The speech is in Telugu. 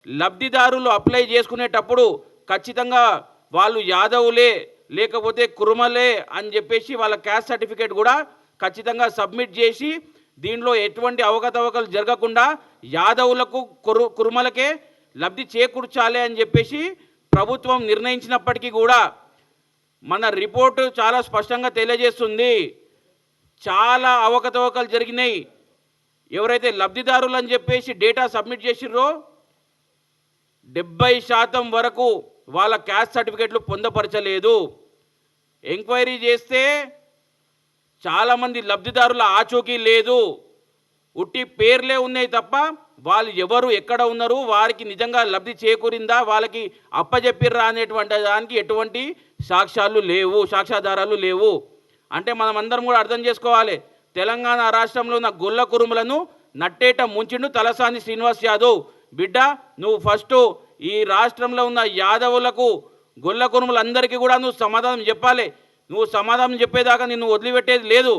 లబ్ధిదారులు అప్లై చేసుకునేటప్పుడు ఖచ్చితంగా వాళ్ళు యాదవులే లేకపోతే కురుమలే అని చెప్పేసి వాళ్ళ క్యాస్ట్ సర్టిఫికేట్ కూడా ఖచ్చితంగా సబ్మిట్ చేసి దీనిలో ఎటువంటి అవకతవకలు జరగకుండా యాదవులకు కురుమలకే లబ్ధి చేకూర్చాలి అని చెప్పేసి ప్రభుత్వం నిర్ణయించినప్పటికీ కూడా మన రిపోర్టు చాలా స్పష్టంగా తెలియజేస్తుంది. చాలా అవకతవకలు జరిగినాయి. ఎవరైతే లబ్ధిదారులు అని చెప్పేసి డేటా సబ్మిట్ చేసిర్రో 70% వరకు వాళ్ళ క్యాస్ట్ సర్టిఫికేట్లు పొందపరచలేదు. ఎంక్వైరీ చేస్తే చాలామంది లబ్ధిదారుల ఆచూకీ లేదు, ఉట్టి పేర్లే ఉన్నాయి తప్ప వాళ్ళు ఎవరు ఎక్కడ ఉన్నారు, వారికి నిజంగా లబ్ధి చేకూరిందా, వాళ్ళకి అప్పజెప్పిర్రా అనేటువంటి దానికి ఎటువంటి సాక్ష్యాలు లేవు, సాక్ష్యాధారాలు లేవు. అంటే మనం అందరం కూడా అర్థం చేసుకోవాలి, తెలంగాణ రాష్ట్రంలో ఉన్న గొల్ల కురుములను నట్టేట ముంచిండు తలసాని శ్రీనివాస్ యాదవ్. బిడ్డ, నువ్వు ఫస్ట్ ఈ రాష్ట్రంలో ఉన్న యాదవులకు గొల్ల కురుములందరికీ కూడా నువ్వు సమాధానం చెప్పాలి. నువ్వు సమాధానం చెప్పేదాకా నిన్ను వదిలిపెట్టేది లేదు.